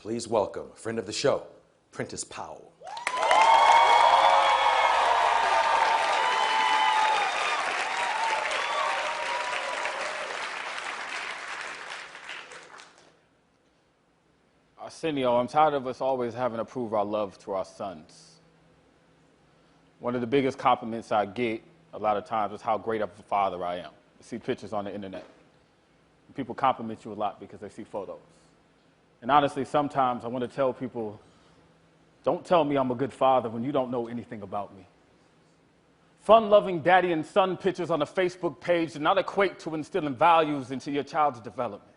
Please welcome friend of the show, Prentice Powell. Arsenio, I'm tired of us always having to prove our love to our sons. One of the biggest compliments I get a lot of times is how great of a father I am. I see pictures on the internet. People compliment you a lot because they see photos. And honestly, sometimes I want to tell people, don't tell me I'm a good father when you don't know anything about me. Fun-loving daddy and son pictures on a Facebook page do not equate to instilling values into your child's development.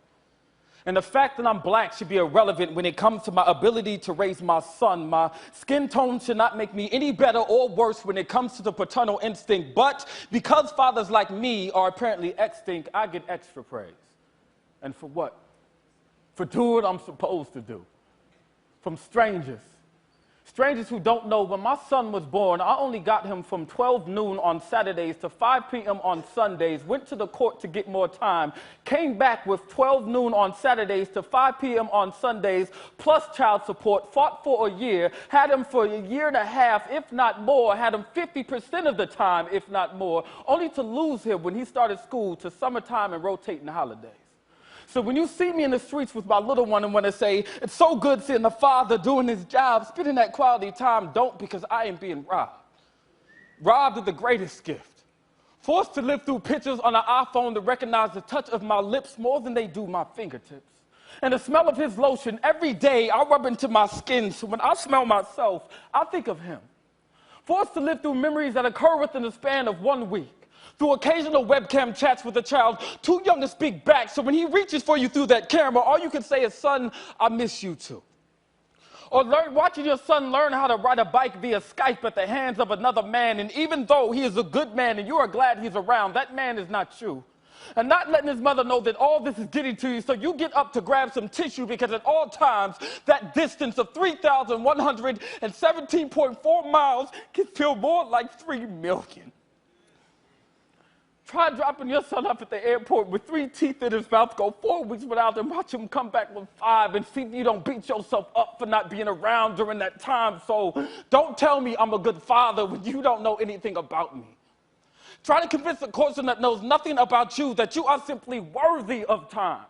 And the fact that I'm black should be irrelevant when it comes to my ability to raise my son. My skin tone should not make me any better or worse when it comes to the paternal instinct. But because fathers like me are apparently extinct, I get extra praise. And for what? For doing what I'm supposed to do. From strangers. Strangers who don't know, when my son was born, I only got him from 12 noon on Saturdays to 5 p.m. on Sundays, went to the court to get more time, came back with 12 noon on Saturdays to 5 p.m. on Sundays, plus child support, fought for a year, had him for a year and a half, if not more, had him 50% of the time, if not more, only to lose him when he started school to summertime and rotating holidays. So when you see me in the streets with my little one and want to say, it's so good seeing the father doing his job, spending that quality time, don't, because I am being robbed. Robbed of the greatest gift. Forced to live through pictures on an iPhone to recognize the touch of my lips more than they do my fingertips. And the smell of his lotion every day I rub into my skin, so when I smell myself, I think of him. Forced to live through memories that occur within the span of 1 week. Through occasional webcam chats with a child too young to speak back, so when he reaches for you through that camera, all you can say is, son, I miss you too. Or watching your son learn how to ride a bike via Skype at the hands of another man, and even though he is a good man and you are glad he's around, that man is not you. And not letting his mother know that all this is getting to you, so you get up to grab some tissue because at all times, that distance of 3,117.4 miles can feel more like 3 million. Try dropping your son off at the airport with 3 teeth in his mouth, go 4 weeks without him, watch him come back with 5, and see if you don't beat yourself up for not being around during that time. So don't tell me I'm a good father when you don't know anything about me. Try to convince a person that knows nothing about you that you are simply worthy of time.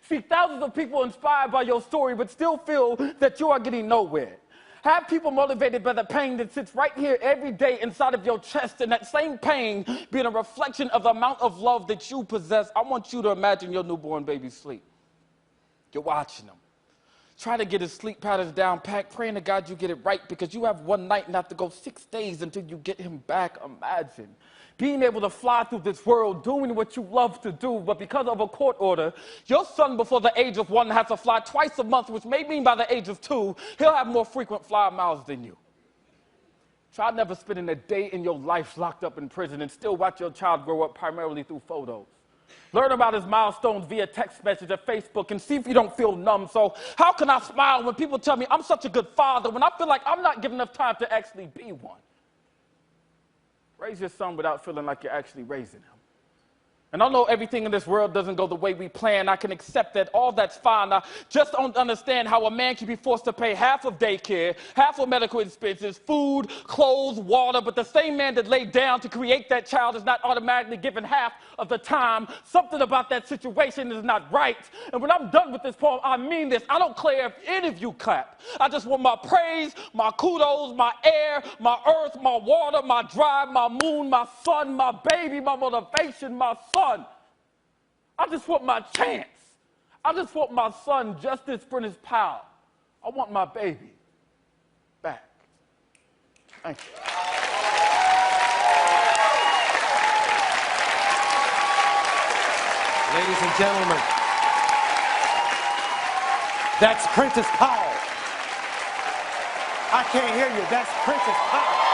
See thousands of people inspired by your story but still feel that you are getting nowhere. Have people motivated by the pain that sits right here every day inside of your chest, and that same pain being a reflection of the amount of love that you possess. I want you to imagine your newborn baby sleep. You're watching them. Try to get his sleep patterns down packed, praying to God you get it right, because you have one night and have to go 6 days until you get him back. Imagine being able to fly through this world, doing what you love to do, but because of a court order, your son before the age of 1 has to fly twice a month, which may mean by the age of 2, he'll have more frequent flyer miles than you. Try never spending a day in your life locked up in prison and still watch your child grow up primarily through photos. Learn about his milestones via text message or Facebook and see if you don't feel numb. So how can I smile when people tell me I'm such a good father when I feel like I'm not giving enough time to actually be one? Raise your son without feeling like you're actually raising him. And I know everything in this world doesn't go the way we plan. I can accept that. All that's fine. I just don't understand how a man can be forced to pay half of daycare, half of medical expenses, food, clothes, water, but the same man that laid down to create that child is not automatically given half of the time. Something about that situation is not right. And when I'm done with this poem, I mean this. I don't care if any of you clap. I just want my praise, my kudos, my air, my earth, my water, my drive, my moon, my sun, my baby, my motivation, my son. I just want my chance. I just want my son, Justice Prentice Powell. I want my baby back. Thank you. Ladies and gentlemen, that's Prentice Powell. I can't hear you. That's Prentice Powell.